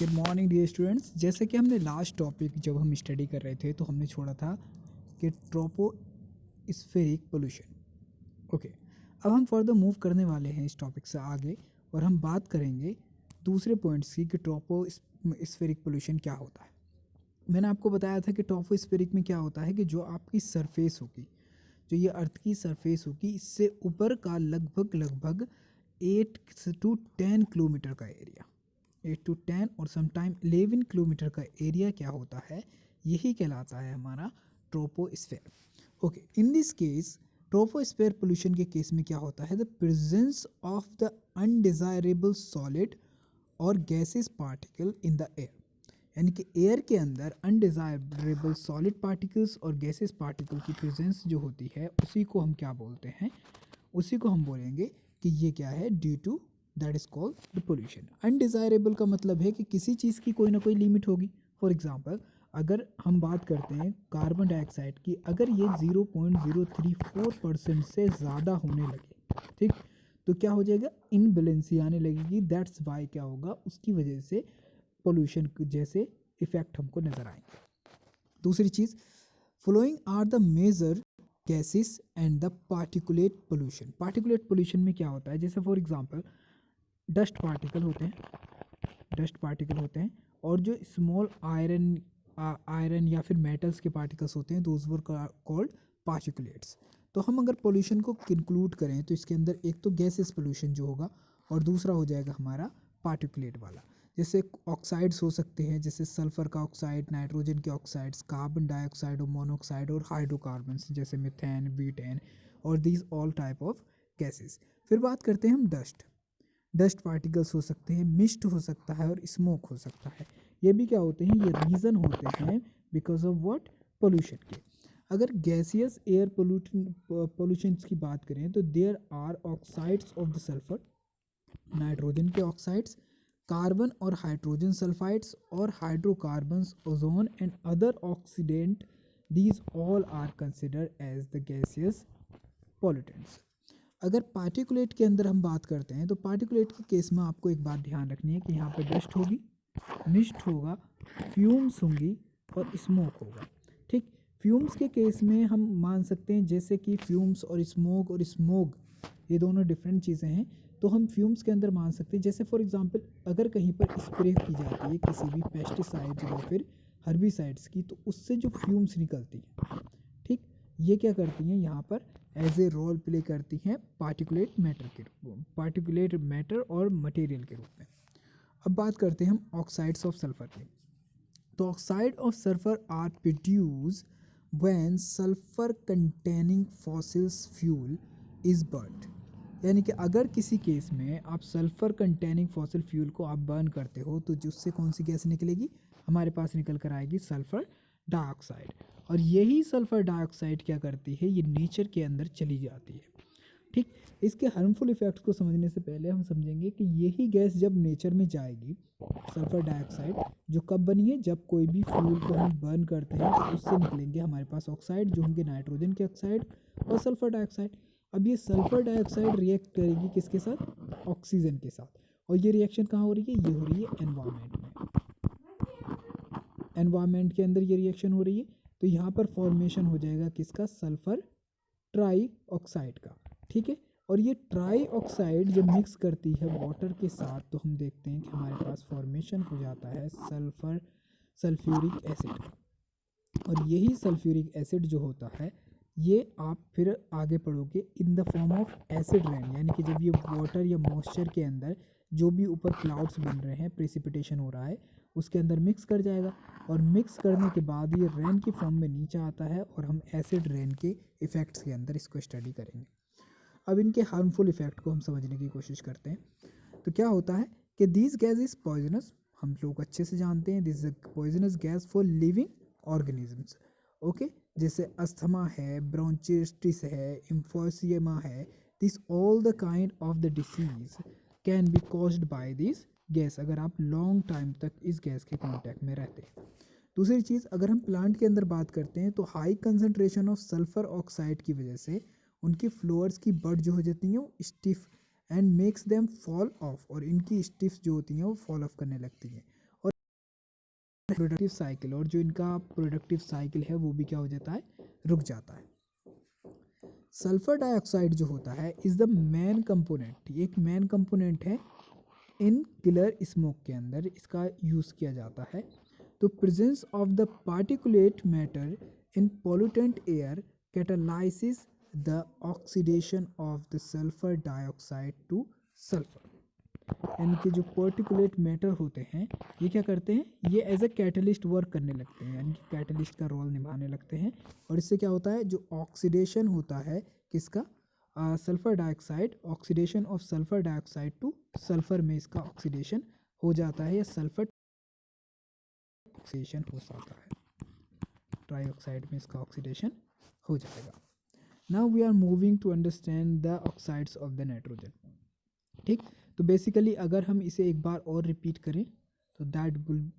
Good morning dear students. जैसे कि हमने लास्ट टॉपिक जब हम स्टडी कर रहे थे तो हमने छोड़ा था कि ट्रोपोस्फेरिक पोल्यूशन। ओके, अब हम फर्दर मूव करने वाले हैं इस टॉपिक से आगे और हम बात करेंगे दूसरे पॉइंट्स की कि ट्रोपोस्फेरिक पोल्यूशन क्या होता है। मैंने आपको बताया था कि ट्रोपोस्फेरिक में क्या होता है कि जो आपकी सरफेस होगी, जो ये अर्थ की सरफेस होगी, इससे ऊपर का लगभग 8 to 10 किलोमीटर का एरिया, 8 to 10 और समटाइम 11 किलोमीटर का एरिया क्या होता है, यही कहलाता है हमारा troposphere. Okay, in this case troposphere pollution के केस में क्या होता है, the presence of the undesirable solid और gases particle in the air, यानी कि एयर के अंदर अनडिजायरेबल सॉलिड पार्टिकल्स और गैसेस पार्टिकल की प्रेजेंस जो होती है उसी को हम क्या बोलते हैं, उसी को हम बोलेंगे कि ये क्या है, due to that is called the pollution. Undesirable का मतलब है कि किसी चीज़ की कोई ना कोई लिमिट होगी। फॉर एग्जांपल, अगर हम बात करते हैं कार्बन डाइऑक्साइड की, अगर ये 0.034% से ज़्यादा होने लगे, ठीक, तो क्या हो जाएगा, इनबैलेंसी आने लगेगी। दैट्स वाई क्या होगा, उसकी वजह से पोल्यूशन जैसे इफेक्ट हमको नज़र आएंगे। दूसरी चीज़, following are the major gases and the particulate pollution. Particulate pollution में क्या होता है, जैसे फॉर एग्जांपल डस्ट पार्टिकल होते हैं और जो स्मॉल आयरन या फिर मेटल्स के पार्टिकल्स होते हैं, दोज वर कॉल्ड पार्टिकुलेट्स। तो हम अगर पोल्यूशन को कंक्लूड करें तो इसके अंदर एक तो गैसेस पोल्यूशन जो होगा और दूसरा हो जाएगा हमारा पार्टिकुलेट वाला। जैसे ऑक्साइड्स हो सकते हैं, जैसे सल्फर का ऑक्साइड, नाइट्रोजन के ऑक्साइड्स, कार्बन डाइऑक्साइड और मोनोऑक्साइड और हाइड्रोकार्बन्स जैसे मीथेन, बीटेन और these all type of gases. फिर बात करते हैं हम डस्ट पार्टिकल्स हो सकते हैं, मिस्ट हो सकता है और स्मोक हो सकता है। ये भी क्या होते हैं, ये रीज़न होते हैं बिकॉज ऑफ व्हाट, पोल्यूशन के। अगर गैसियस एयर पोल्यूशन की बात करें तो there are oxides of the sulphur, nitrogen के ऑक्साइड्स, कार्बन और हाइड्रोजन सल्फाइड्स और hydrocarbons, ozone and other oxidant, these all are considered as the gaseous pollutants. अगर पार्टिकुलेट के अंदर हम बात करते हैं तो पार्टिकुलेट के केस में आपको एक बात ध्यान रखनी है कि यहाँ पर डस्ट होगी, मिस्ट होगा, फ्यूम्स होंगी और स्मोक होगा। ठीक, फ्यूम्स के केस में हम मान सकते हैं जैसे कि फ्यूम्स और स्मोक ये दोनों डिफरेंट चीज़ें हैं, तो हम फ्यूम्स के अंदर मान सकते हैं जैसे फॉर एग्जांपल अगर कहीं पर स्प्रे की जाती है किसी भी पेस्टिसाइड या फिर हर्बिसाइड्स की, तो उससे जो फ्यूम्स निकलती हैं, ठीक, ये क्या करती हैं, यहाँ पर एज ए रोल प्ले करती हैं पार्टिकुलेट मैटर और मटेरियल के रूप में। अब बात करते हैं हम ऑक्साइड्स ऑफ सल्फर की। तो oxide of sulphur are produce when sulphur containing fossils fuel is burned, यानी कि अगर किसी केस में आप सल्फर कंटेनिंग फॉसिल फ्यूल को आप बर्न करते हो तो जिससे कौन सी गैस निकलेगी, हमारे पास निकल कर आएगी सल्फर डाइऑक्साइड। और यही सल्फर डाइऑक्साइड क्या करती है, ये नेचर के अंदर चली जाती है। ठीक, इसके हार्मफुल इफेक्ट्स को समझने से पहले हम समझेंगे कि यही गैस जब नेचर में जाएगी, सल्फर डाइऑक्साइड, जो कब बनी है, जब कोई भी फ्यूल को हम बर्न करते हैं तो उससे निकलेंगे हमारे पास ऑक्साइड जो होंगे नाइट्रोजन के ऑक्साइड और सल्फर डाइऑक्साइड। अब ये सल्फर डाइऑक्साइड रिएक्ट करेगी किसके साथ, ऑक्सीजन के साथ, और ये रिएक्शन कहाँ हो रही है, ये हो रही है एनवायरनमेंट में, एनवायरनमेंट के अंदर ये रिएक्शन हो रही है। तो यहाँ पर फॉर्मेशन हो जाएगा किसका, सल्फर ट्राई ऑक्साइड का। ठीक है, और ये ट्राई ऑक्साइड जब मिक्स करती है वाटर के साथ तो हम देखते हैं कि हमारे पास फॉर्मेशन हो जाता है सल्फ्यूरिक एसिड का। और यही सल्फ्यूरिक एसिड जो होता है ये आप फिर आगे पढ़ोगे इन the form of acid rain, यानी कि जब ये वाटर या मॉइस्चर के अंदर जो भी ऊपर क्लाउड्स बन रहे हैं, प्रेसिपिटेशन हो रहा है, उसके अंदर मिक्स कर जाएगा और मिक्स करने के बाद ये रेन की फॉर्म में नीचे आता है और हम एसिड रेन के इफ़ेक्ट्स के अंदर इसको स्टडी करेंगे। अब इनके हार्मफुल इफेक्ट को हम समझने की कोशिश करते हैं। तो क्या होता है कि दिस गैस इज पॉइजनस, हम लोग अच्छे से जानते हैं, this is poisonous gas for living organisms. Okay, जैसे अस्थमा है, ब्रोंचिटिस है, एम्फोसियमा है, this all the kind of the disease can be caused by this gas, अगर आप लॉन्ग टाइम तक इस गैस के कांटेक्ट में रहते हैं। दूसरी चीज़, अगर हम प्लांट के अंदर बात करते हैं तो high concentration of sulphur oxide की वजह से उनकी फ्लोअर्स की बड जो हो जाती हैं वो stiff and makes them fall of, और इनकी स्टिफ जो होती हैं वो फॉल ऑफ करने लगती हैं। प्रोडक्टिव साइकिल, और जो इनका प्रोडक्टिव साइकिल है वो भी क्या हो जाता है, रुक जाता है। सल्फर डाइऑक्साइड जो होता है इज द मेन कंपोनेंट, ये एक मेन कंपोनेंट है इन किलर स्मोक के अंदर इसका यूज़ किया जाता है। तो presence of the particulate matter in pollutant air catalysis the oxidation of the sulphur dioxide two sulphur, यानी कि जो पार्टिकुलेट मैटर होते हैं ये क्या करते हैं, ये एज अ कैटलिस्ट वर्क करने लगते हैं, यानी कि कैटलिस्ट का रोल निभाने लगते हैं। और इससे क्या होता है, जो ऑक्सीडेशन होता है किसका, sulphur dioxide, oxidation of sulphur dioxide two sulphur में इसका ऑक्सीडेशन हो जाता है, या सल्फर ऑक्सीडेशन हो जाता है, ट्राइऑक्साइड में इसका ऑक्सीडेशन हो जाएगा। Now we are moving to understand the oxides of the nitrogen. ठीक, तो बेसिकली अगर हम इसे एक बार और रिपीट करें तो दैट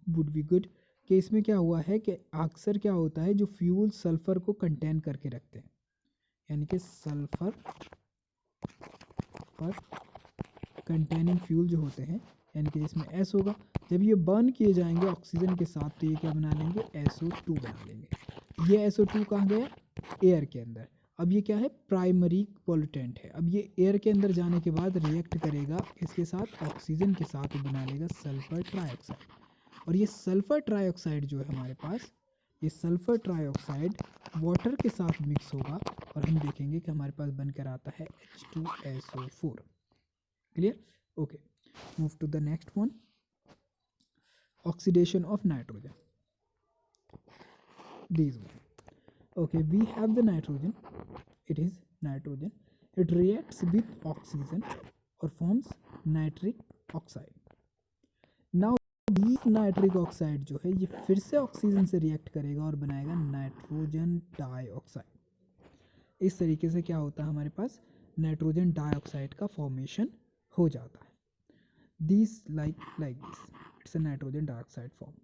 वुड बी गुड, कि इसमें क्या हुआ है कि अक्सर क्या होता है, जो फ्यूल सल्फर को कंटेन करके रखते हैं, यानी कि सल्फर पर कंटेनिंग फ्यूल जो होते हैं, यानी कि इसमें एस होगा, जब ये बर्न किए जाएंगे ऑक्सीजन के साथ तो ये क्या बना लेंगे, SO2 बना लेंगे। ये SO2 कहाँ गया, एयर के अंदर। अब ये क्या है, प्राइमरी पोल्यूटेंट है। अब ये एयर के अंदर जाने के बाद रिएक्ट करेगा इसके साथ, ऑक्सीजन के साथ बना लेगा सल्फर ट्राइऑक्साइड। और ये सल्फर ट्राइऑक्साइड जो है हमारे पास, ये सल्फर ट्राइऑक्साइड वाटर के साथ मिक्स होगा और हम देखेंगे कि हमारे पास बनकर आता है H2SO4। Clear, okay, move to the next one, oxidation of nitrogen. These one. Okay, we have the nitrogen. It is nitrogen. It reacts with oxygen or forms nitric oxide. Now this nitric oxide जो है ये फिर से oxygen से react करेगा और बनाएगा nitrogen dioxide. इस तरीके से क्या होता है, हमारे पास नाइट्रोजन डाइऑक्साइड का फॉर्मेशन हो जाता है। These like this, it's a nitrogen dioxide form.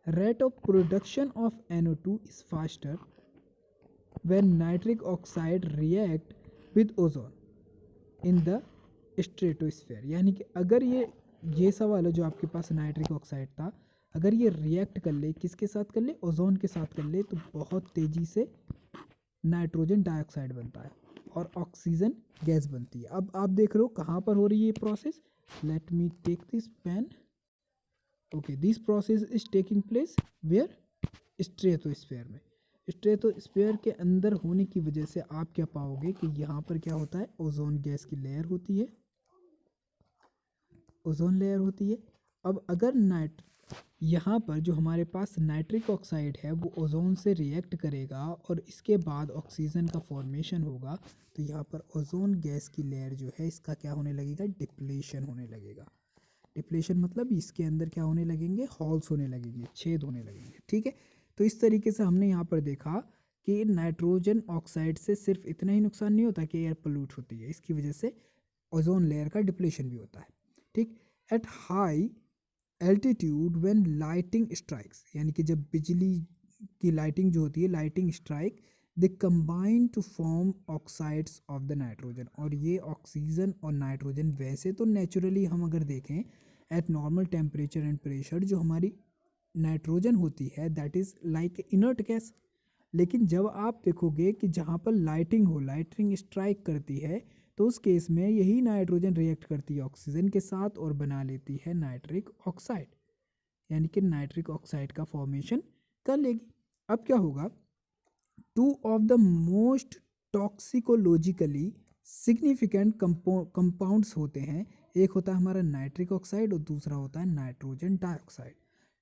Rate of production of NO2 is faster when nitric oxide react with ozone in the stratosphere। यानी कि अगर ये सवाल है जो आपके पास नाइट्रिक ऑक्साइड था, अगर ये रिएक्ट कर ले, किसके साथ कर ले, ओजोन के साथ कर ले, तो बहुत तेज़ी से नाइट्रोजन डाइऑक्साइड बनता है और ऑक्सीजन गैस बनती है। अब आप देख रहे हो कहाँ पर हो रही है ये process, let me take this pen. Okay, this process is taking place where, stratosphere में। स्ट्रेटोस्फीयर के अंदर होने की वजह से आप क्या पाओगे कि यहाँ पर क्या होता है, ओजोन गैस की लेयर होती है, ओजोन लेयर होती है। अब अगर यहाँ पर जो हमारे पास नाइट्रिक ऑक्साइड है वो ओजोन से रिएक्ट करेगा और इसके बाद ऑक्सीजन का फॉर्मेशन होगा, तो यहाँ पर ओजोन गैस की लेयर जो है इसका क्या होने लगेगा, डिप्लीशन होने लगेगा। डिप्लीशन मतलब इसके अंदर क्या होने लगेंगे, हॉल्स होने लगेंगे, छेद होने लगेंगे। ठीक है, तो इस तरीके से हमने यहाँ पर देखा कि नाइट्रोजन ऑक्साइड से सिर्फ इतना ही नुकसान नहीं होता कि एयर पोल्यूट होती है, इसकी वजह से ओजोन लेयर का डिप्लीशन भी होता है। ठीक, at high altitude when lighting strikes, यानी कि जब बिजली की लाइटिंग जो होती है, lighting strike, they combine to form oxides of the nitrogen. और ये ऑक्सीजन और नाइट्रोजन वैसे तो नेचुरली हम अगर देखें eight normal temperature and pressure, जो हमारी नाइट्रोजन होती है that is like inert gas, लेकिन जब आप देखोगे कि जहाँ पर लाइटिंग हो, लाइटिंग स्ट्राइक करती है, तो उस केस में यही नाइट्रोजन रिएक्ट करती है ऑक्सीजन के साथ और बना लेती है नाइट्रिक ऑक्साइड, यानी कि नाइट्रिक ऑक्साइड का फॉर्मेशन कर लेगी। अब क्या होगा, two of the most toxicologically significant compounds होते हैं, एक होता है हमारा नाइट्रिक ऑक्साइड और दूसरा होता है नाइट्रोजन डाइऑक्साइड।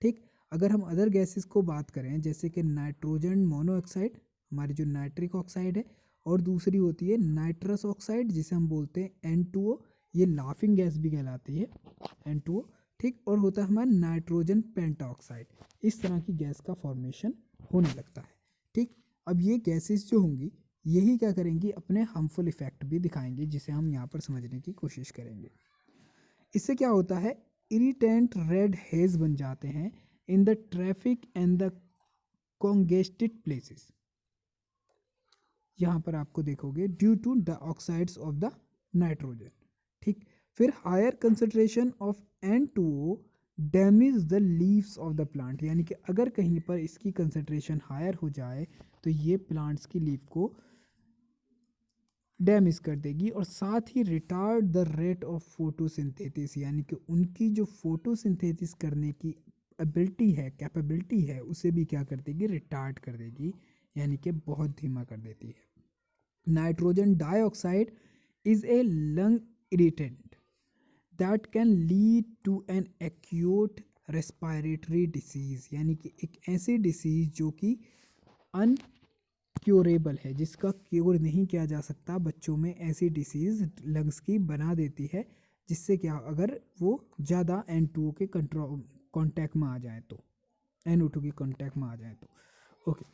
ठीक, अगर हम अदर गैसेस को बात करें जैसे कि नाइट्रोजन मोनोऑक्साइड, हमारी जो नाइट्रिक ऑक्साइड है, और दूसरी होती है नाइट्रस ऑक्साइड जिसे हम बोलते हैं N2O, ये लाफिंग गैस भी कहलाती है N2O। ठीक, और होता है हमारा नाइट्रोजन पेंटाऑक्साइड। इस तरह की गैस का फॉर्मेशन होने लगता है। ठीक, अब ये गैसेस जो होंगी यही क्या करेंगी, अपने हार्मफुल इफेक्ट भी दिखाएंगे, जिसे हम यहाँ पर समझने की कोशिश करेंगे। इससे क्या होता है, इरिटेंट रेड हेज बन जाते हैं in the traffic and the congested places. यहाँ पर आपको देखोगे due to the oxides of the nitrogen. ठीक, फिर higher concentration of N2O damage the leaves of the plant, यानी कि अगर कहीं पर इसकी कंसनट्रेशन हायर हो जाए तो ये प्लांट्स की लीफ को डैमेज कर देगी, और साथ ही retard the rate of photosynthesis, यानी कि उनकी जो फोटोसिंथेसिस करने की एबिलिटी है, कैपेबिलिटी है, उसे भी क्या कर देगी, रिटार्ड कर देगी, यानी कि बहुत धीमा कर देती है। Nitrogen dioxide is a lung irritant that can lead to an acute respiratory disease, यानी कि एक ऐसी डिसीज जो कि अनक्योरेबल है, जिसका क्योर नहीं किया जा सकता, बच्चों में ऐसी डिसीज लंग्स की बना देती है, जिससे क्या, अगर वो ज़्यादा N2O के कांटेक्ट में आ जाए तो, NO2 के कांटेक्ट में आ जाए तो। Okay,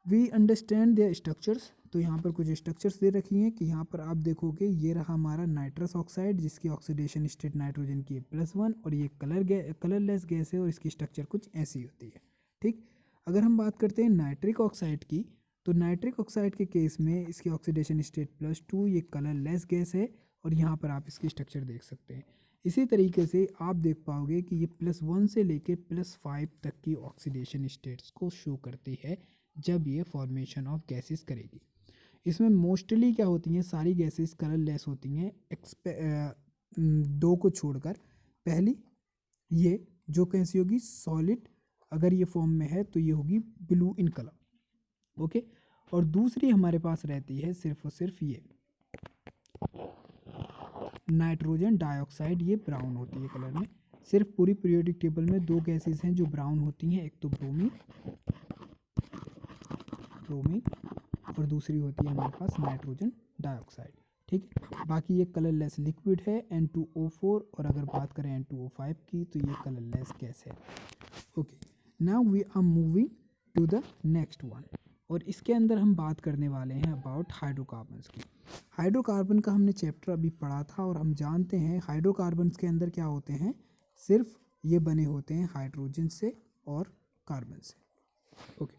we understand their structures. तो यहाँ पर कुछ स्ट्रक्चर्स दे रखी हैं कि यहाँ पर आप देखोगे ये रहा हमारा नाइट्रस ऑक्साइड, जिसकी ऑक्सीडेशन स्टेट नाइट्रोजन की +1, और ये कलरलेस गैस है और इसकी स्ट्रक्चर कुछ ऐसी होती है। ठीक, अगर हम बात करते हैं नाइट्रिक ऑक्साइड की, तो नाइट्रिक ऑक्साइड के केस में इसकी ऑक्सीडेशन स्टेट +2, ये कलरलेस गैस है, और यहाँ पर आप इसकी स्ट्रक्चर देख सकते हैं। इसी तरीके से आप देख पाओगे कि ये +1 से लेके +5 तक की ऑक्सीडेशन स्टेट्स को शो करती है जब ये फॉर्मेशन ऑफ गैसेस करेगी। इसमें मोस्टली क्या होती हैं, सारी गैसेस कलरलेस होती हैं, दो को छोड़कर। पहली ये जो कैसी होगी, सॉलिड, अगर ये फॉर्म में है तो ये होगी ब्लू इन कलर। ओके, और दूसरी हमारे पास रहती है सिर्फ और सिर्फ ये नाइट्रोजन डाइऑक्साइड, ये ब्राउन होती है कलर में। सिर्फ पूरी पीरियोडिक टेबल में दो गैसेस हैं जो ब्राउन होती हैं, एक तो ब्रोमीन और दूसरी होती है हमारे पास नाइट्रोजन डाइऑक्साइड। ठीक है, बाकी ये कलरलेस लिक्विड है N2O4, और अगर बात करें N2O5 की तो ये कलरलेस गैस है। Okay, now we are moving to the next one, और इसके अंदर हम बात करने वाले हैं अबाउट हाइड्रोकार्बन्स की। हाइड्रोकार्बन का हमने चैप्टर अभी पढ़ा था, और हम जानते हैं हाइड्रोकार्बन्स के अंदर क्या होते हैं, सिर्फ ये बने होते हैं हाइड्रोजन से और कार्बन से। Okay,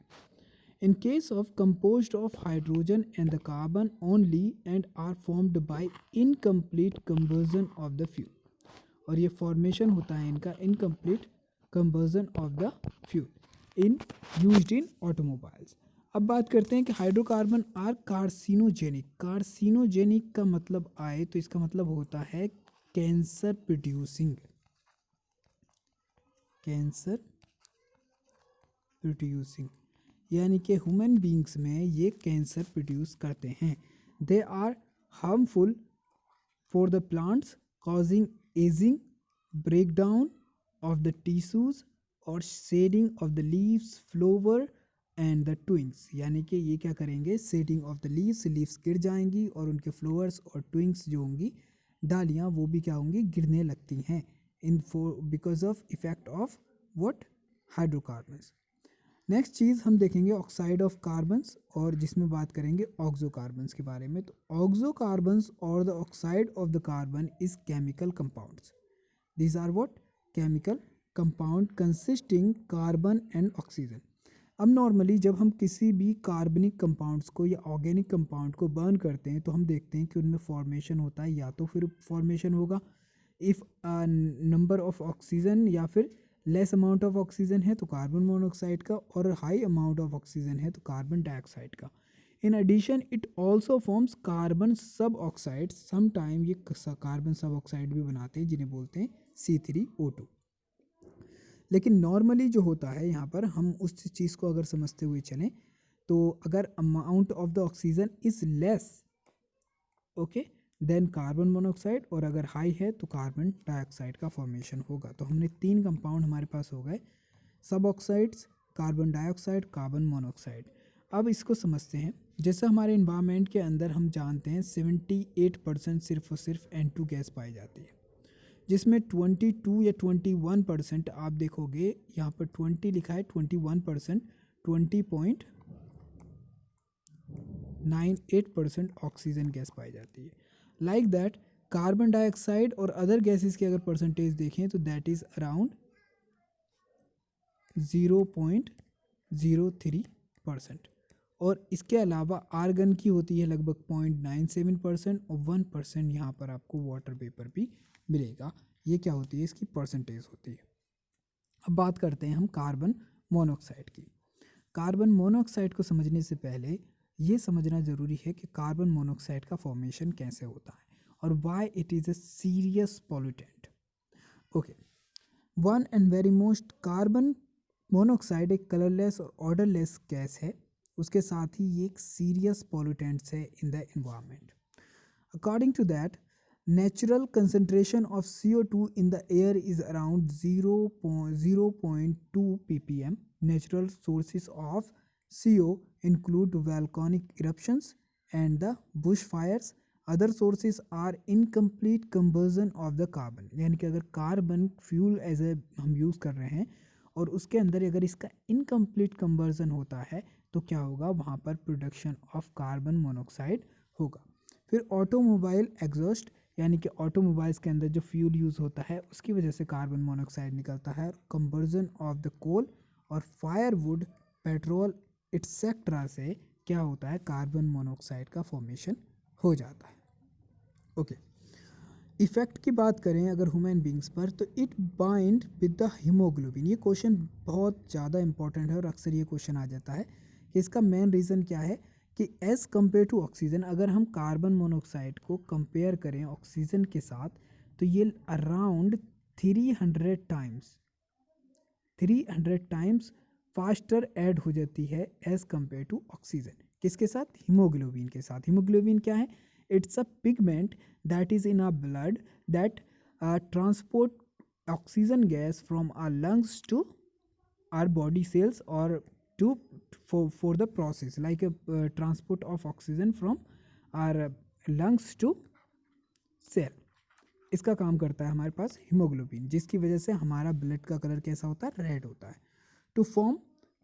in case of composed of hydrogen and the carbon only and are formed by incomplete combustion of the fuel, और ये फॉर्मेशन होता है इनका incomplete combustion of the fuel in used in automobiles. अब बात करते हैं कि हाइड्रोकार्बन आर कार्सिनोजेनिक। कार्सिनोजेनिक का मतलब आए तो इसका मतलब होता है कैंसर प्रोड्यूसिंग, कैंसर प्रोड्यूसिंग, यानी कि ह्यूमन बींग्स में ये कैंसर प्रोड्यूस करते हैं। They are harmful for the plants causing ageing, breakdown of the tissues और shedding of the leaves, flower and the twigs, यानी कि ये क्या करेंगे, शेडिंग ऑफ द लीव्स गिर जाएंगी, और उनके फ्लावर्स और ट्विंग्स जो होंगी, डालियाँ, वो भी क्या होंगी, गिरने लगती हैं in because of effect of what, hydrocarbons. Next चीज़ हम देखेंगे ऑक्साइड ऑफ कार्बन्स, और जिसमें बात करेंगे ऑक्सोकार्बन्स के बारे में। तो ऑक्सोकार्बन्स और the oxide of the carbon is chemical compounds. These are what, chemical compound consisting carbon and oxygen. अब नॉर्मली जब हम किसी भी कार्बनिक कंपाउंड्स को या ऑर्गेनिक कंपाउंड को बर्न करते हैं तो हम देखते हैं कि उनमें फॉर्मेशन होता है, या तो फिर फॉर्मेशन होगा इफ़ नंबर ऑफ ऑक्सीजन, या फिर लेस अमाउंट ऑफ ऑक्सीजन है तो कार्बन मोनोऑक्साइड का, और हाई अमाउंट ऑफ ऑक्सीजन है तो कार्बन डाइऑक्साइड का। In addition it also forms carbon suboxide, sometime ये कार्बन सब ऑक्साइड भी बनाते हैं जिन्हें बोलते हैं C3O2। लेकिन नॉर्मली जो होता है यहाँ पर हम उस चीज़ को अगर समझते हुए चलें, तो अगर amount of the oxygen is less, okay, then carbon monoxide, और अगर हाई है तो कार्बन डाइऑक्साइड का फॉर्मेशन होगा। तो हमने तीन कंपाउंड हमारे पास हो गए, सब oxides, carbon dioxide, carbon monoxide. अब इसको समझते हैं। जैसे हमारे इन्वायरमेंट के अंदर हम जानते हैं 78% सिर्फ और सिर्फ N2 गैस पाई जाती है, जिसमें 22 या 21% आप देखोगे यहाँ पर 20 लिखा है, 21%, 20.98% ऑक्सीजन गैस पाई जाती है। लाइक दैट कार्बन डाइऑक्साइड और अदर गैसेस की अगर परसेंटेज देखें तो दैट इज अराउंड 0.03%, और इसके अलावा आर्गन की होती है लगभग 0.97%, और 1% यहाँ पर आपको वाटर वेपर भी मिलेगा। ये क्या होती है, इसकी परसेंटेज होती है। अब बात करते हैं हम कार्बन मोनोऑक्साइड की। कार्बन मोनोऑक्साइड को समझने से पहले ये समझना ज़रूरी है कि कार्बन मोनोऑक्साइड का फॉर्मेशन कैसे होता है और why it is a serious pollutant. Okay, one and very most, carbon monoxide एक कलरलेस और ऑर्डरलेस गैस है। उसके साथ ही ये एक सीरियस पॉल्यूटेंट्स है in the environment. According to that, natural concentration of CO2 in the air is around 0.2 ppm. Natural sources of CO include volcanic eruptions and the bushfires. Other sources are incomplete combustion of the carbon. यानी कि अगर carbon fuel as a हम use कर रहे हैं और उसके अंदर अगर इसका इनकम्प्लीट कंबर्जन होता है तो क्या होगा, वहाँ पर प्रोडक्शन ऑफ कार्बन मोनोऑक्साइड होगा। फिर ऑटोमोबाइल एग्जॉस्ट, यानी कि ऑटोमोबाइल्स के अंदर जो फ्यूल यूज़ होता है उसकी वजह से कार्बन मोनोऑक्साइड निकलता है। कंबर्जन ऑफ द कोल और फायरवुड, पेट्रोल एटसेट्रा से क्या होता है, कार्बन मोनोऑक्साइड का फॉर्मेशन हो जाता है। ओके, इफ़ेक्ट की बात करें अगर ह्यूमन बींग्स पर, तो it bind with the haemoglobin. ये क्वेश्चन बहुत ज़्यादा इंपॉर्टेंट है और अक्सर ये क्वेश्चन आ जाता है कि इसका मेन रीज़न क्या है कि एज़ कम्पेयर टू ऑक्सीजन, अगर हम कार्बन मोनोऑक्साइड को कंपेयर करें ऑक्सीजन के साथ तो ये अराउंड 300 टाइम्स फास्टर ऐड हो जाती है एज़ कम्पेयर टू ऑक्सीजन। किसके साथ, हीमोग्लोबिन के साथ। हीमोग्लोबिन क्या है, it's a pigment that is in our blood that transport oxygen gas from our lungs to our body cells or to for the process like a transport of oxygen from our lungs to cell। इसका काम करता है हमारे पास haemoglobin, जिसकी वजह से हमारा blood का कलर कैसा होता है, रेड होता है। टू फॉर्म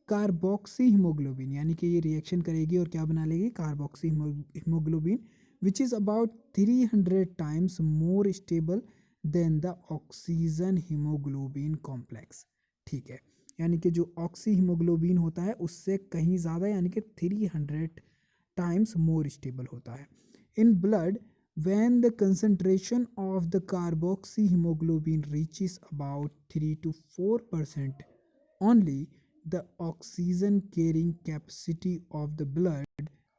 कार्बोक्सी हीमोग्लोबिन, यानी कि ये रिएक्शन करेगी और क्या बना लेगी, carboxy haemoglobin, which is about 300 times more stable then the oxygen haemoglobin complex. ठीक है, यानी कि जो ऑक्सी हीमोग्लोबिन होता है उससे कहीं ज़्यादा, यानी कि 300 टाइम्स मोर स्टेबल होता है। In blood, when the concentration of the carboxy hemoglobin reaches about 3 to 4% only, the oxygen carrying capacity of the blood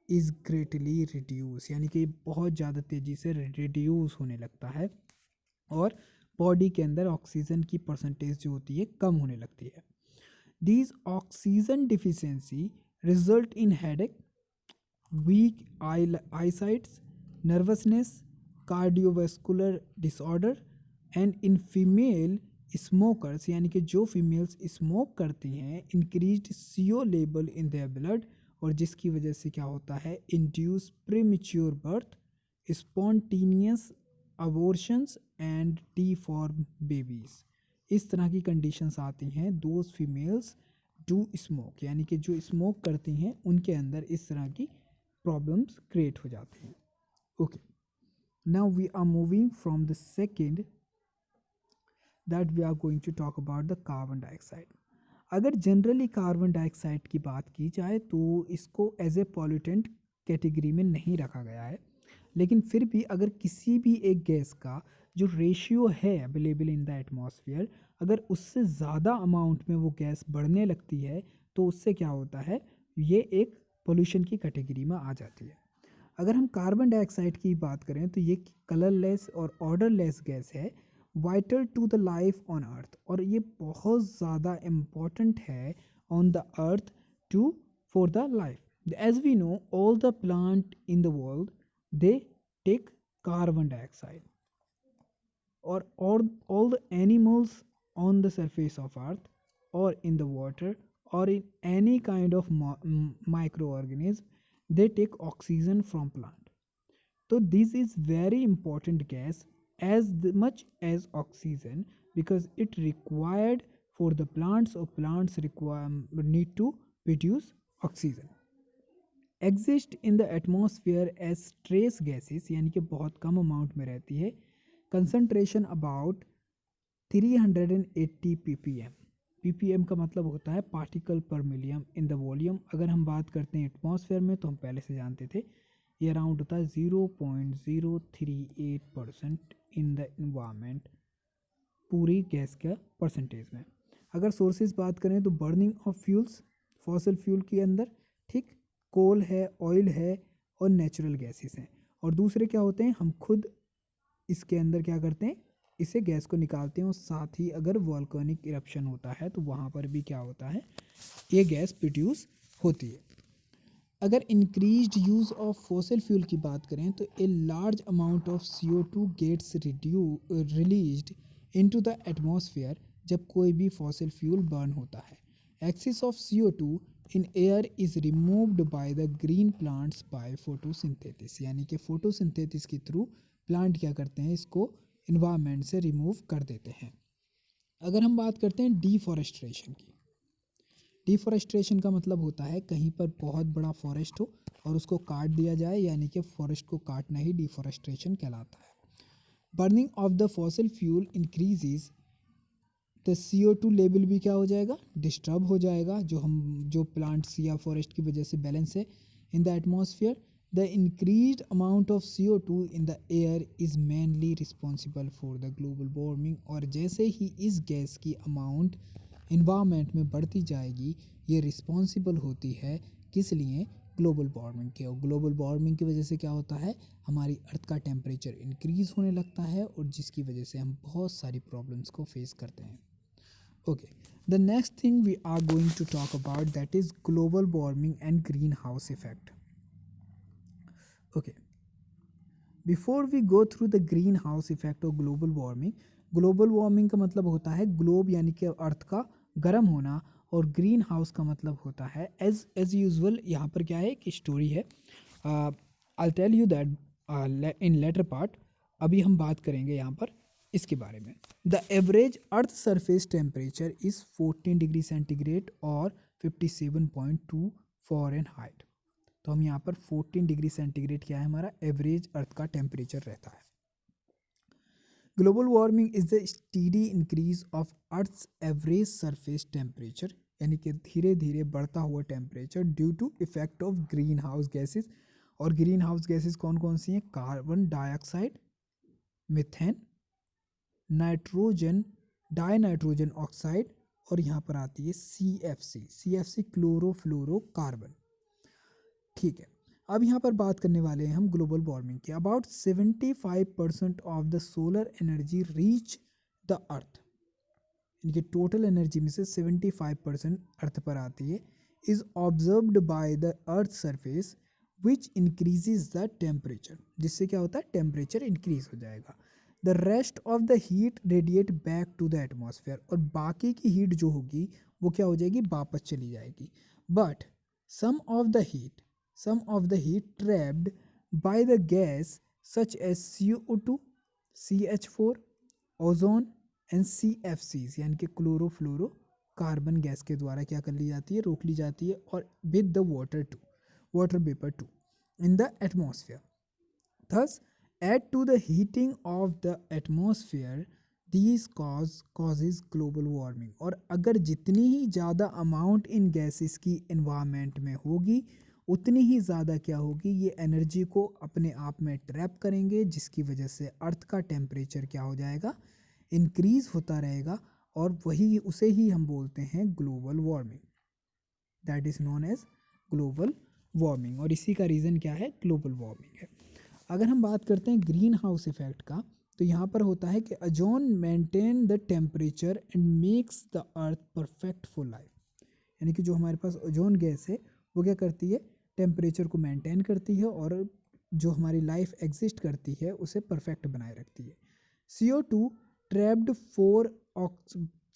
is greatly reduced, यानी कि बहुत ज़्यादा तेज़ी से रिड्यूस होने लगता है और बॉडी के अंदर ऑक्सीजन की परसेंटेज जो होती है कम होने लगती है। These oxygen deficiency result in headache, weak eyesight, nervousness, cardiovascular disorder and in female smokers, यानी कि जो फीमेल्स स्मोक करती हैं, increased CO level in their blood, और जिसकी वजह से क्या होता है, induce premature birth, spontaneous abortions and D Pharm babies. इस तरह की कंडीशंस आती हैं दोज फीमेल्स डू स्मोक, यानी कि जो स्मोक करती हैं उनके अंदर इस तरह की प्रॉब्लम्स क्रिएट हो जाती हैं। Okay, now we are moving from the second that we are going to talk about the carbon dioxide. अगर जनरली कार्बन डाइऑक्साइड की बात की जाए तो इसको एज ए पॉल्यूटेंट कैटेगरी में नहीं रखा गया है, लेकिन फिर भी अगर किसी भी एक गैस का जो रेशियो है अवेलेबल इन द एटमॉस्फेयर, अगर उससे ज़्यादा अमाउंट में वो गैस बढ़ने लगती है तो उससे क्या होता है, ये एक पोल्यूशन की कैटेगरी में आ जाती है। अगर हम कार्बन डाइऑक्साइड की बात करें तो ये कलरलेस और ऑर्डरलेस गैस है, vital to the life on earth, और ये बहुत ज़्यादा इम्पॉर्टेंट है on the earth to for the life. As we know, all the plant in the world they take carbon dioxide, or all the animals on the surface of earth or in the water or in any kind of microorganism, they take oxygen from plant. So this is very important gas as much as oxygen, because it required for the plants, or plants require need to produce oxygen, exist in the atmosphere as trace gases, यानी कि बहुत कम amount में रहती है। Concentration about 380 ppm। ppm का मतलब होता है पार्टिकल पर मिलियन इन द वॉल्यूम। अगर हम बात करते हैं एटमॉस्फेयर में तो हम पहले से जानते थे ये अराउंड होता है 0.038% इन द इन्वायरमेंट पूरी गैस का परसेंटेज में। अगर सोर्सेज बात करें तो burning of fuels, fossil fuel के अंदर, ठीक, कोल है, ऑयल है और नेचुरल गैसेस हैं। और दूसरे क्या होते हैं, हम खुद इसके अंदर क्या करते हैं, इसे गैस को निकालते हैं। और साथ ही अगर वॉल्केनिक इरप्शन होता है तो वहाँ पर भी क्या होता है, ये गैस प्रोड्यूस होती है। अगर increased use of fossil fuel की बात करें तो a large amount of CO2 gets released into the atmosphere जब कोई भी फॉसिल फ्यूल बर्न होता है। Excess of CO2 in air is removed by the green plants by photosynthesis, यानी कि फोटोसिंथेसिस के थ्रू प्लांट क्या करते हैं, इसको इन्वायरमेंट से रिमूव कर देते हैं। अगर हम बात करते हैं डिफॉरेस्ट्रेशन की, डिफॉरेस्ट्रेशन का मतलब होता है कहीं पर बहुत बड़ा फॉरेस्ट हो और उसको काट दिया जाए, यानी कि फॉरेस्ट को काटना ही डिफॉरेस्ट्रेशन कहलाता है। Burning of the fossil fuel increases the CO2 level भी क्या हो जाएगा, डिस्टर्ब हो जाएगा, जो प्लांट्स या फॉरेस्ट की वजह से बैलेंस है in the atmosphere. The increased amount of CO2 in the air is mainly responsible for the global warming. और जैसे ही इस गैस की अमाउंट इन्वायरमेंट में बढ़ती जाएगी, ये रिस्पॉन्सिबल होती है किस लिए, ग्लोबल वार्मिंग के। और ग्लोबल वार्मिंग की वजह से क्या होता है, हमारी अर्थ का टेम्परेचर इंक्रीज़ होने लगता है और जिसकी वजह से हम बहुत सारी प्रॉब्लम्स को फेस करते हैं। Okay, the next thing we are going to talk about, that is global warming and greenhouse effect. Okay, before we go through the greenhouse effect of global warming का मतलब होता है ग्लोब यानी कि अर्थ का गर्म होना, और ग्रीन हाउस का मतलब होता है एज यूजुअल। यहाँ पर क्या है कि स्टोरी है, I tell you that in later part. अभी हम बात करेंगे यहाँ पर इसके बारे में। The average earth surface temperature is 14 degree centigrade और 57.2 फ़ारेनहाइट। तो हम यहाँ पर 14 डिग्री सेंटीग्रेड क्या है, हमारा एवरेज अर्थ का टेम्परेचर रहता है। Global warming is the steady increase of earth's average surface temperature, यानी कि धीरे धीरे बढ़ता हुआ temperature due to effect of green house gases. और ग्रीन हाउस गैसेज कौन कौन सी हैं, carbon dioxide, methane, nitrogen, dinitrogen oxide, और यहाँ पर आती है CFC क्लोरोफ्लोरोकार्बन। ठीक है, अब यहाँ पर बात करने वाले हैं हम ग्लोबल वार्मिंग की। About 75% of the solar energy reach the earth, इनके टोटल एनर्जी में से 75% अर्थ पर आती है, is observed by the earth surface which increases the temperature, जिससे क्या होता है, टेम्परेचर इंक्रीज हो जाएगा। The rest of the heat radiate back to the atmosphere, और बाकी की हीट जो होगी वो क्या हो जाएगी, वापस चली जाएगी। But some of the heat trapped by the gas such as CO2, CH4, ozone and CFCs, यानी कि क्लोरोफ्लोरो कार्बन गैस के द्वारा क्या कर ली जाती है, रोक ली जाती है, और with the water vapour to in the atmosphere. Thus add to the heating of the atmosphere, these causes global warming। और अगर जितनी ही ज़्यादा अमाउंट इन गैसेस की इन्वायरमेंट में होगी, उतनी ही ज़्यादा क्या होगी, ये एनर्जी को अपने आप में ट्रैप करेंगे, जिसकी वजह से अर्थ का टेम्परेचर क्या हो जाएगा, इंक्रीज़ होता रहेगा। और वही उसे ही हम बोलते हैं global warming, that is known as global warming. और इसी का रीज़न क्या है, ग्लोबल वार्मिंग है। अगर हम बात करते हैं ग्रीन हाउस इफेक्ट का, तो यहाँ पर होता है कि ozone maintain the temperature and makes the earth perfect for life, यानी कि जो हमारे पास ओजोन गैस है वो क्या करती है, टेम्परेचर को मेंटेन करती है और जो हमारी लाइफ एग्जिस्ट करती है उसे परफेक्ट बनाए रखती है। CO2 trapped for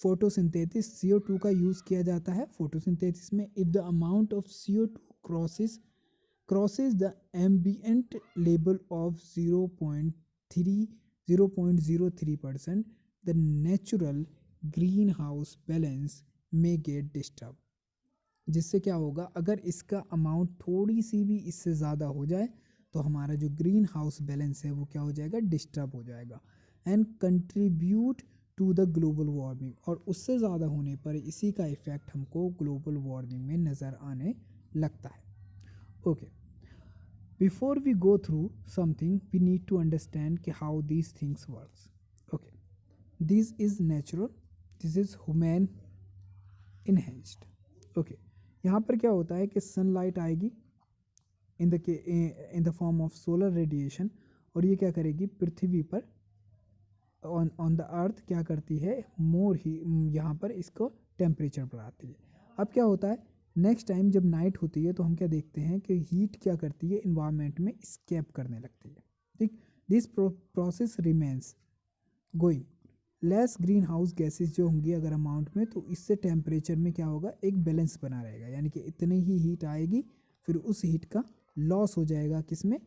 photosynthesis, CO2 का यूज़ किया जाता है फोटोसिंथेसिस में। If the amount of CO2 crosses the ambient level of 0.03%, the natural greenhouse balance may get disturbed। जिससे क्या होगा, अगर इसका अमाउंट थोड़ी सी भी इससे ज़्यादा हो जाए तो हमारा जो ग्रीन हाउस बैलेंस है वो क्या हो जाएगा, डिस्टर्ब हो जाएगा, and contribute to the global warming. और उससे ज़्यादा होने पर इसी का इफ़ेक्ट हमको ग्लोबल वार्मिंग में नज़र आने लगता है। Okay, before we go through something we need to understand कि how these things works। okay, this is natural, this is human enhanced. Okay, यहाँ पर क्या होता है कि सनलाइट आएगी इन the form of solar radiation, और ये क्या करेगी पृथ्वी पर ऑन द अर्थ क्या करती है, मोर ही यहाँ पर इसको टेम्परेचर बढ़ाती है। अब क्या होता है, नेक्स्ट टाइम जब नाइट होती है तो हम क्या देखते हैं कि हीट क्या करती है, इन्वायरमेंट में स्केप करने लगती है। ठीक, this process remains going, less green house gases जो होंगी अगर अमाउंट में, तो इससे टेम्परेचर में क्या होगा, एक बैलेंस बना रहेगा, यानी कि इतनी ही हीट आएगी, फिर उस हीट का लॉस हो जाएगा किसमें,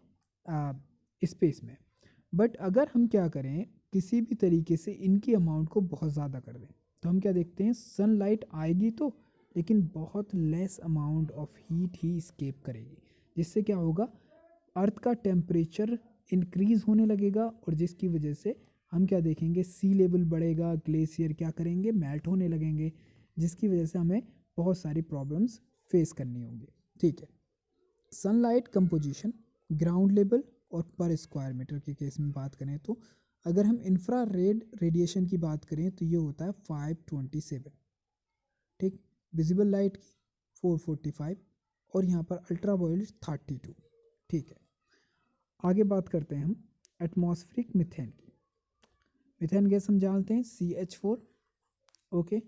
स्पेस में। बट अगर हम क्या करें, किसी भी तरीके से इनकी अमाउंट को बहुत ज़्यादा कर दें, तो हम क्या देखते हैं, सनलाइट आएगी तो, लेकिन बहुत लेस अमाउंट ऑफ हीट ही स्केप करेगी, जिससे क्या होगा, अर्थ का टेम्परेचर इंक्रीज़ होने लगेगा, और जिसकी वजह से हम क्या देखेंगे, सी लेवल बढ़ेगा, ग्लेशियर क्या करेंगे, मेल्ट होने लगेंगे, जिसकी वजह से हमें बहुत सारी प्रॉब्लम्स फेस करनी होंगी। ठीक है, सनलाइट कंपोजिशन ग्राउंड लेवल और पर स्क्वायर मीटर के केस में बात करें तो, अगर हम इंफ्रारेड रेडिएशन की बात करें तो ये होता है 527, ठीक, विजिबल लाइट की 445, और यहाँ पर अल्ट्रा वायलेट 32। ठीक है, आगे बात करते हैं हम एटमॉस्फेरिक मीथेन की। मीथेन गैस हम जानते हैं CH4, okay,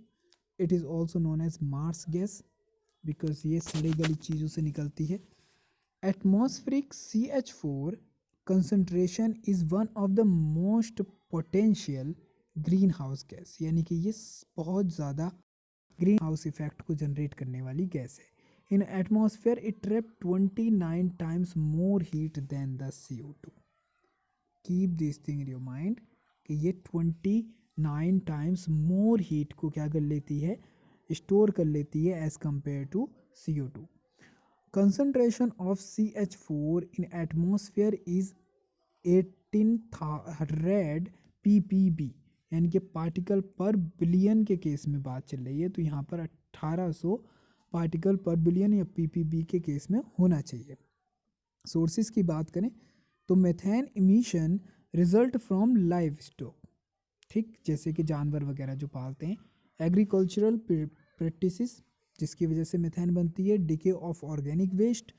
it is also known as marsh gas, because ये सड़ी गली चीज़ों से निकलती है। Atmospheric CH4 concentration is one of the most potential green house gas, यानी कि ये बहुत ज़्यादा ग्रीन हाउस इफेक्ट को जनरेट करने वाली गैस है। In atmosphere it trap 29 times more heat than the CO2। Keep this thing in your mind कि ये 29 टाइम्स मोर हीट को क्या कर लेती है, स्टोर कर लेती है as compare to CO2। Concentration of CH4 in atmosphere is 1800 ppb, यानी कि पार्टिकल पर बिलियन के केस में बात चल रही है, तो यहाँ पर 1800 पार्टिकल पर बिलियन या ppb के केस में होना चाहिए। सोर्सेज की बात करें तो methane emission result from live stock, ठीक, जैसे कि जानवर वगैरह जो पालते हैं, एग्रीकल्चरल प्रैक्टिसेस जिसकी वजह से मेथेन बनती है, डिके ऑफ ऑर्गेनिक वेस्ट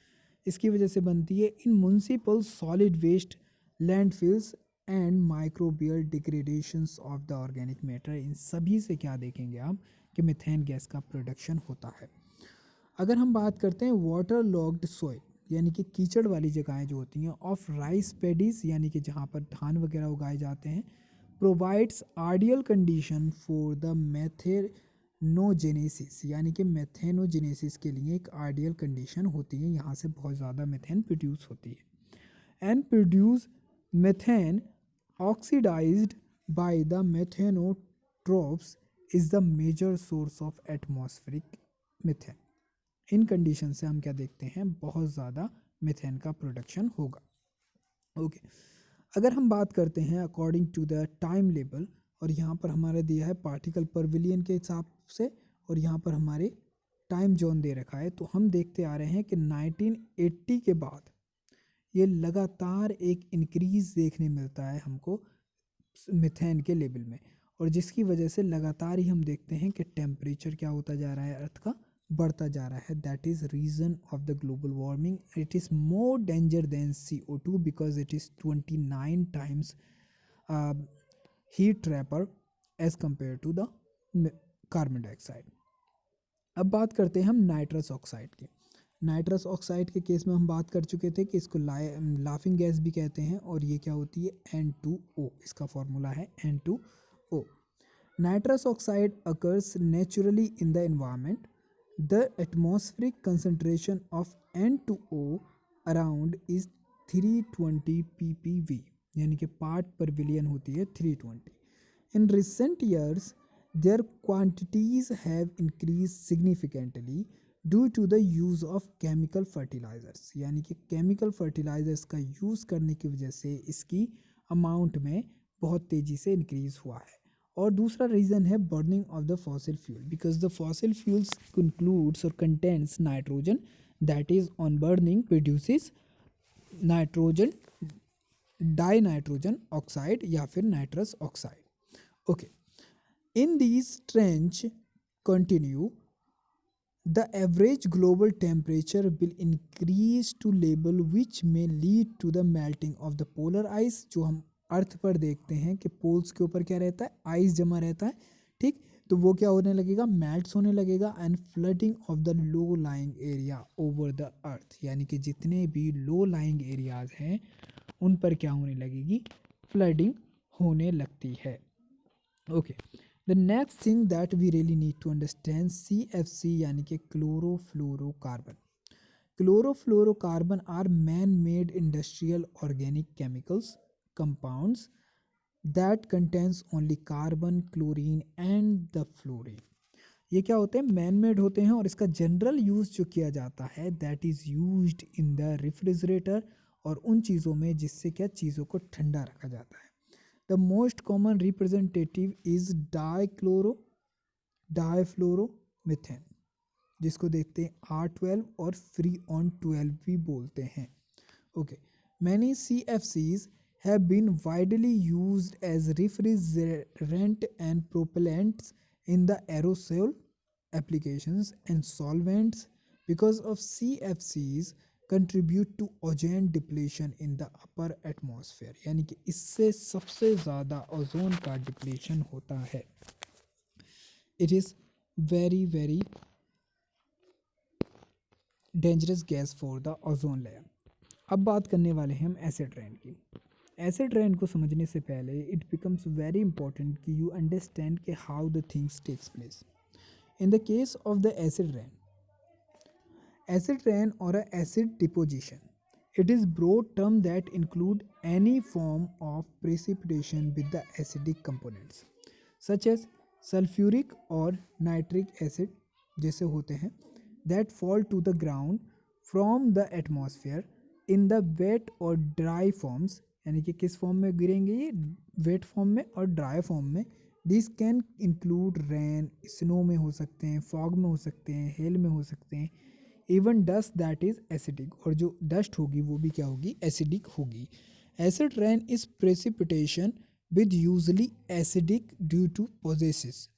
इसकी वजह से बनती है, इन municipal solid waste, landfills and microbial degradations of the organic matter, इन सभी से क्या देखेंगे आप कि मेथेन गैस का प्रोडक्शन होता है। अगर हम बात करते हैं वाटर लॉग्ड सॉइल, यानी कि कीचड़ वाली जगहें जो होती हैं, ऑफ राइस पेडीज, यानी कि जहाँ पर धान वगैरह उगाए जाते हैं, provides ideal condition for the methanogenesis, यानी कि मेथेनोजेनेसिस के लिए एक आइडियल कंडीशन होती है, यहाँ से बहुत ज़्यादा मेथेन प्रोड्यूस होती है। And produce methane oxidized by the methanotrophs is the major source of atmospheric methane. इन कंडीशन से हम क्या देखते हैं, बहुत ज़्यादा मेथेन का प्रोडक्शन होगा। ओके, अगर हम बात करते हैं according to the time level, और यहाँ पर हमारा दिया है पार्टिकल पर बिलियन के हिसाब से, और यहाँ पर हमारे टाइम जोन दे रखा है, तो हम देखते आ रहे हैं कि 1980 के बाद ये लगातार एक इंक्रीज़ देखने मिलता है हमको मेथेन के लेवल में, और जिसकी वजह से लगातार ही हम देखते हैं कि टेम्परेचर क्या होता जा रहा है, अर्थ का बढ़ता जा रहा है। That is reason of the global warming. It is more danger than CO2 because it is 29 times heat trapper as compare to the carbon dioxide. अब बात करते हैं हम नाइट्रस ऑक्साइड की। नाइट्रस ऑक्साइड के केस में हम बात कर चुके थे कि इसको लाफिंग गैस भी कहते हैं, और ये क्या होती है, N2O, इसका फॉर्मूला है N2O। Nitrous oxide occurs naturally in the environment. The atmospheric concentration of N2O around is 320 ppv, यानी कि पार्ट पर बिलियन होती है 320। In recent years their quantities have increased significantly due to the use of chemical fertilizers, यानी कि chemical fertilizers का use करने की वजह से इसकी अमाउंट में बहुत तेज़ी से इंक्रीज़ हुआ है। और दूसरा रीज़न है burning of the fossil fuel, because the fossil fuels concludes और contents nitrogen, that is on burning produces nitrogen di nitrogen oxide या फिर nitrous oxide. Okay. In these trends continue, the average global temperature will increase to level which may lead to the melting of the polar ice. जो हम अर्थ पर देखते हैं कि poles के ऊपर क्या रहता है, आइस जमा रहता है, ठीक, तो वो क्या होने लगेगा, मेल्ट्स होने लगेगा, and flooding of the low lying area over the earth, यानी कि जितने भी लो लाइंग एरियाज हैं उन पर क्या होने लगेगी, फ्लडिंग होने लगती है. Okay. The next thing that we really need to understand, CFC यानी कि chlorofluorocarbon. Chlorofluorocarbon are man-made industrial organic chemicals compounds that contains only carbon, chlorine and the fluorine. ये क्या होते हैं, मैन मेड होते हैं, और इसका जनरल यूज जो किया जाता है that is used in the refrigerator, और उन चीज़ों में जिससे क्या चीज़ों को ठंडा रखा जाता है. The most common representative is difluoromethane, जिसको देखते हैं R12 और फ्रीऑन 12 भी बोलते हैं. Okay. Many CFCs have been widely used as refrigerant and propellants in the aerosol applications, and solvents because of CFCs contribute to ozone depletion in the upper atmosphere. यानी कि इससे सबसे ज़्यादा ओजोन का डिप्लेशन होता है. It is very very dangerous gas for the ozone layer. अब बात करने वाले हैं हम एसिड रेन की. एसिड रेन को समझने से पहले इट बिकम्स वेरी इंपॉर्टेंट कि यू अंडरस्टैंड कि how the things takes place. In the case of the acid rain or a acid deposition, it is broad term that include any form of precipitation with the acidic components such as sulfuric or nitric acid जैसे होते हैं, that fall to the ground from the atmosphere in the wet or dry forms. यानी कि किस form में गिरेंगे ये, wait form में और ड्राई फॉर्म में. This can include rain, snow में हो सकते हैं, फॉग में हो सकते हैं, हेल में हो सकते हैं, even dust that is acidic, और जो डस्ट होगी वो भी क्या होगी, एसिडिक होगी. Acid rain is precipitation with usually acidic due to possesses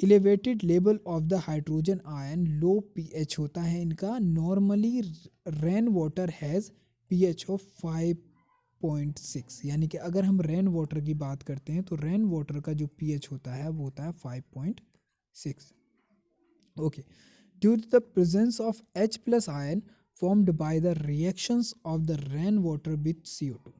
elevated level of the hydrogen ion. Low pH होता है इनका. Normally rain water has pH of 5.6, यानी कि अगर हम रेन वाटर की बात करते हैं तो रेन वाटर का जो pH होता है वो होता है 5.6. Okay. Due to the presence of H plus ion formed by the reactions of the rainwater with CO2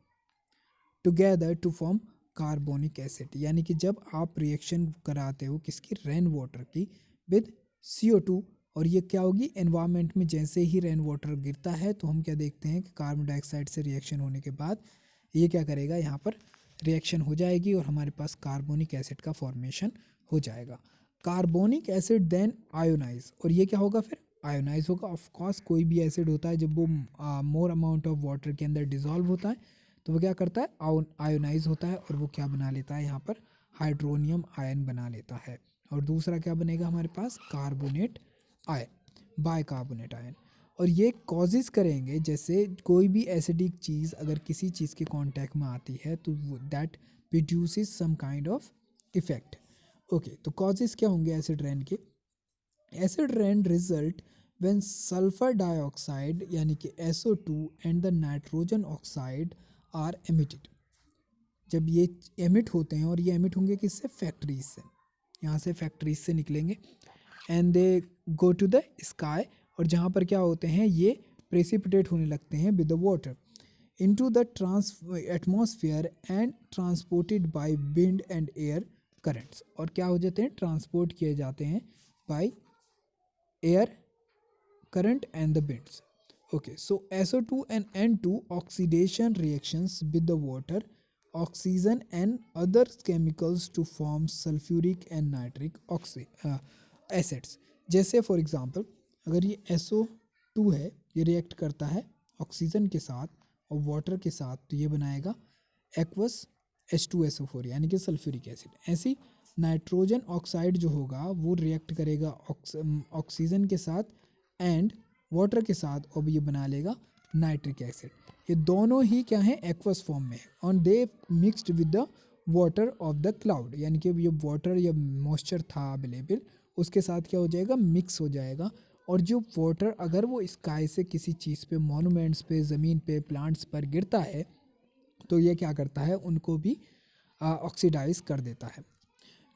together to form carbonic acid. यानी कि जब आप रिएक्शन कराते हो किसकी, रेन वाटर की, विद CO2, और ये क्या होगी, एनवायरनमेंट में जैसे ही रेन वाटर गिरता है तो हम क्या देखते हैं कि कार्बन डाइऑक्साइड से रिएक्शन होने के बाद ये क्या करेगा, यहाँ पर रिएक्शन हो जाएगी और हमारे पास कार्बोनिक एसिड का फॉर्मेशन हो जाएगा. कार्बोनिक एसिड देन आयोनाइज, और ये क्या होगा फिर, आयोनाइज होगा. ऑफ कोर्स कोई भी एसिड होता है जब वो मोर अमाउंट ऑफ वाटर के अंदर डिजॉल्व होता है तो वो क्या करता है, आयोनाइज होता है, और वो क्या बना लेता है, यहाँ पर हाइड्रोनियम आयन बना लेता है. और दूसरा क्या बनेगा हमारे पास, कार्बोनेट आयन, बाइकार्बोनेट आयन. और ये कॉजेज़ करेंगे, जैसे कोई भी एसिडिक चीज़ अगर किसी चीज़ के कांटेक्ट में आती है तो that produces some kind of effect. Okay. तो कॉजेज़ क्या होंगे एसिड रेन के. Acid rain result when sulphur dioxide यानी कि SO2 and the nitrogen oxide are emitted. जब ये एमिट होते हैं, और ये एमिट होंगे किससे, फैक्ट्रीज से, यहाँ से फैक्ट्रीज से निकलेंगे, and they go to the sky, और जहाँ पर क्या होते हैं, ये प्रेसिपिटेट होने लगते हैं with the water into the atmosphere and transported by wind and air currents. और क्या हो जाते हैं, ट्रांसपोर्ट किए जाते हैं by air current and the winds. Okay, so SO2 and N2 oxidation reactions with the water, oxygen and other chemicals to form sulfuric and nitric acids. जैसे for example अगर ये SO2 है, ये रिएक्ट करता है ऑक्सीजन के साथ और वाटर के साथ, तो ये बनाएगा एक्वस H2SO4 यानी कि सल्फ्यूरिक एसिड. ऐसी नाइट्रोजन ऑक्साइड जो होगा वो रिएक्ट करेगा ऑक्सीजन के साथ एंड वाटर के साथ, और ये बना लेगा नाइट्रिक एसिड. ये दोनों ही क्या हैं, एक्वस फॉर्म में, और they mixed with the water of the cloud, यानी कि ये वाटर या मॉइस्चर था अवेलेबल उसके साथ क्या हो जाएगा, मिक्स हो जाएगा। और जो वाटर अगर वो स्काई से किसी चीज़ पे, मॉन्यूमेंट्स पे, ज़मीन पे, प्लांट्स पर गिरता है तो ये क्या करता है, उनको भी ऑक्सीडाइज कर देता है।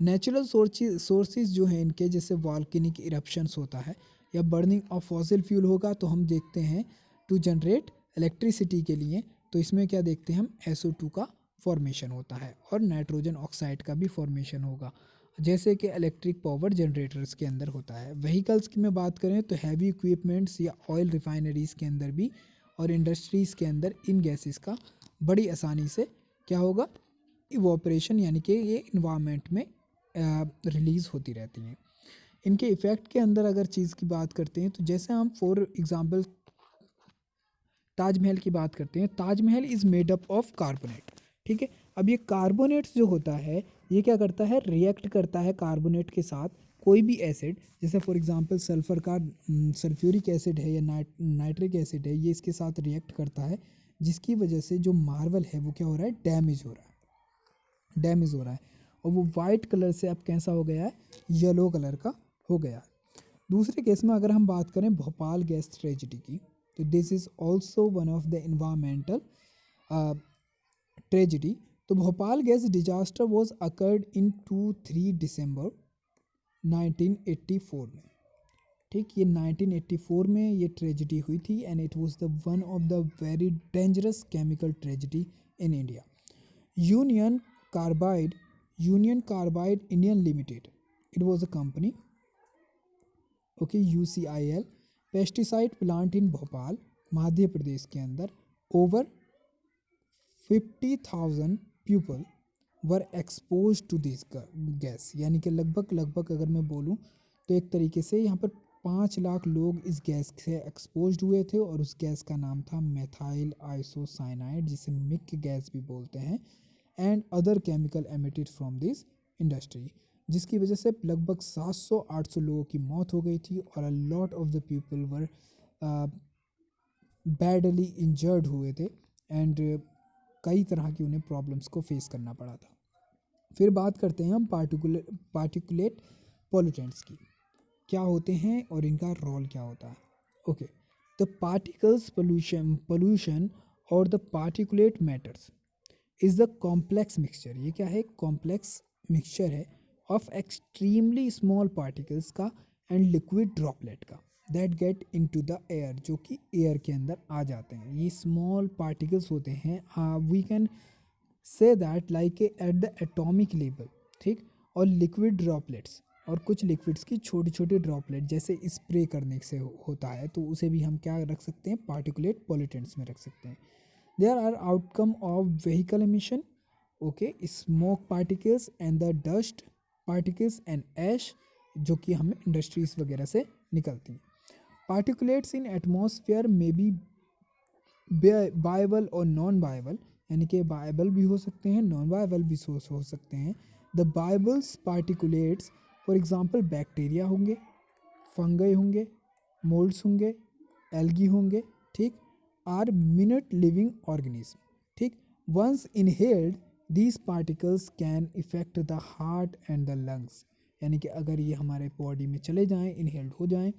नेचुरल सोर्सेज जो हैं इनके, जैसे वॉल्केनिक इरप्शंस होता है या बर्निंग ऑफ फॉसिल फ्यूल होगा, तो हम देखते हैं टू जनरेट इलेक्ट्रिसिटी के लिए, तो इसमें क्या देखते हैं हम, SO2 का फॉर्मेशन होता है और नाइट्रोजन ऑक्साइड का भी फॉर्मेशन होगा, जैसे कि इलेक्ट्रिक पावर जनरेटर्स के अंदर होता है। व्हीकल्स की मैं बात करें तो हैवी इक्विपमेंट्स या ऑयल रिफाइनरीज़ के अंदर भी और इंडस्ट्रीज़ के अंदर इन गैसेस का बड़ी आसानी से क्या होगा, इवोपरेशन, यानी कि ये इन्वायरमेंट में रिलीज़ होती रहती हैं। इनके इफ़ेक्ट के अंदर अगर चीज़ की बात करते हैं तो जैसे हम फॉर एग्ज़ाम्पल ताजमहल की बात करते हैं, Taj Mahal is made up of carbonate, ठीक है। अब ये कार्बोनेट्स जो होता है ये क्या करता है, रिएक्ट करता है कार्बोनेट के साथ कोई भी एसिड, जैसे फॉर एग्ज़ाम्पल सल्फ़र का सल्फ्यूरिक एसिड है या नाइट्रिक एसिड है, ये इसके साथ रिएक्ट करता है, जिसकी वजह से जो मार्बल है वो क्या हो रहा है, डैमेज हो रहा है और वो वाइट कलर से अब कैसा हो गया है, येलो कलर का हो गया है। दूसरे केस में अगर हम बात करें भोपाल गैस ट्रेजिडी की, तो this is also one of the environmental tragedy. तो Bhopal gas disaster was occurred in 2-3 December 1984 में, ठीक, ये 1984 में ये ट्रेजिडी हुई थी and it was the one of the very dangerous chemical tragedy in India. Union Carbide Indian Limited, it was a company, okay, UCIL, pesticide plant in Bhopal Madhya Pradesh के अंदर, over 50,000 people were expose to this gas, यानी कि लगभग अगर मैं बोलूँ तो एक तरीके से यहाँ पर 5 लाख लोग इस गैस से एक्सपोज हुए थे और उस गैस का नाम था मेथाइल आइसोसाइनाइड, जिसे मिक गैस भी बोलते हैं, and other chemical emitted from this industry, जिसकी वजह से लगभग 700-800 लोगों की मौत हो गई थी और a lot of the people were badly injured हुए थे एंड कई तरह की उन्हें प्रॉब्लम्स को फेस करना पड़ा था। फिर बात करते हैं हम पार्टिकुलेट पॉल्यूटेंट्स की, क्या होते हैं और इनका रोल क्या होता है। ओके, द पार्टिकल्स पोल्यूशन और the particulate matters is the complex mixture, ये क्या है, कॉम्प्लेक्स मिक्सचर है ऑफ एक्सट्रीमली स्मॉल पार्टिकल्स का एंड लिक्विड ड्रॉपलेट का that get into the air, जो कि एयर के अंदर आ जाते हैं। ये स्मॉल पार्टिकल्स होते हैं, we can say that like at the atomic level, ठीक, और लिक्विड ड्रॉपलेट्स और कुछ लिक्विड्स की छोटी छोटी ड्रॉपलेट जैसे स्प्रे करने से होता है, तो उसे भी हम क्या रख सकते हैं, पार्टिकुलेट पॉल्यूटेंट्स में रख सकते हैं। There are outcome of vehicle emission, okay, smoke particles and the dust particles and ash, जो कि हमें इंडस्ट्रीज वगैरह से निकलती हैं। पार्टिकुलेट्स इन एटमॉस्फेयर में बी बायबल और नॉन बायबल, यानी कि बायबल भी हो सकते हैं, नॉन बायबल भी हो सकते हैं। The viables particulates for example bacteria होंगे, फंगई होंगे, मोल्ड्स होंगे, एल्गी होंगे, ठीक, आर मिनट लिविंग ऑर्गेनिज्म, ठीक। Once inhaled these particles can affect the heart and the lungs, यानी कि अगर ये हमारे बॉडी में चले जाएं, इनहेल्ड हो जाएं,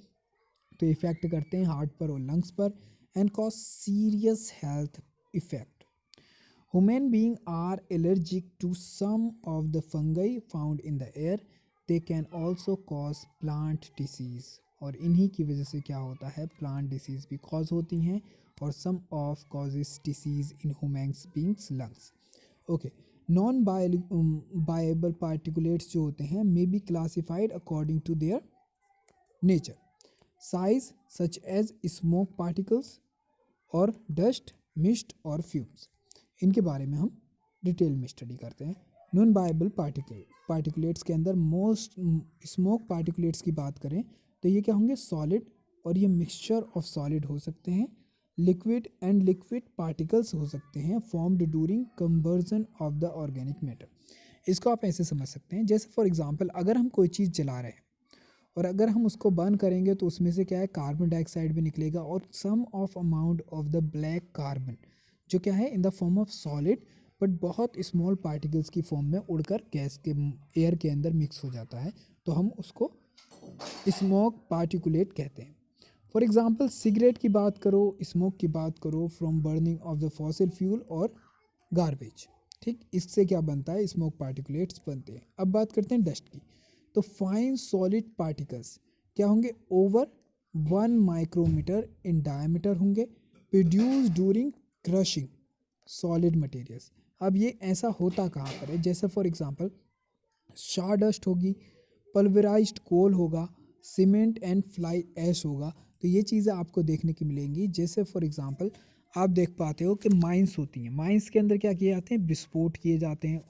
तो इफ़ेक्ट करते हैं हार्ट पर और लंग्स पर and cause serious health effect. Human being are allergic to some of the fungi found in the air, they can also cause plant diseases, और इन्हीं की वजह से क्या होता है, प्लांट डिसीज़ भी कॉज होती हैं और some of causes disease in humans beings lungs. Okay, non viable particulates जो होते हैं may be classified according to their nature, size such as smoke particles और डस्ट, मिस्ट और फ्यूम्स। इनके बारे में हम डिटेल में स्टडी करते हैं। नॉन बायबल पार्टिकुलेट्स के अंदर मोस्ट स्मोक पार्टिकुलेट्स की बात करें तो ये क्या होंगे, सॉलिड, और ये मिक्सचर ऑफ सॉलिड हो सकते हैं, लिक्विड एंड लिक्विड पार्टिकल्स हो सकते हैं formed during combustion of the organic matter. इसको आप ऐसे समझ सकते हैं, जैसे फॉर एग्जांपल अगर हम कोई चीज़ जला रहे हैं और अगर हम उसको बर्न करेंगे तो उसमें से क्या है, कार्बन डाइऑक्साइड भी निकलेगा और some of amount of the black carbon, जो क्या है in the form of solid but बहुत स्मॉल पार्टिकल्स की फॉर्म में उड़कर गैस के एयर के अंदर मिक्स हो जाता है, तो हम उसको स्मोक पार्टिकुलेट कहते हैं। फॉर एग्जांपल सिगरेट की बात करो, स्मोक की बात करो from burning of the fossil fuel और गार्बेज, ठीक, इससे क्या बनता है, स्मोक पार्टिकुलेट्स बनते हैं। अब बात करते हैं डस्ट की। तो फाइन सॉलिड पार्टिकल्स क्या होंगे, ओवर 1 माइक्रोमीटर इन डायमीटर होंगे, produce during crushing solid materials. अब ये ऐसा होता कहाँ पर है, जैसे फॉर एग्जांपल शारडस्ट होगी, पल्वराइज्ड कोल होगा, सीमेंट एंड फ्लाई ऐश होगा। तो ये चीज़ें आपको देखने की मिलेंगी। जैसे फॉर एग्जांपल आप देख पाते हो कि माइंस होती हैं, माइंस के अंदर क्या किए जाते हैं, विस्फोट किए जाते हैं।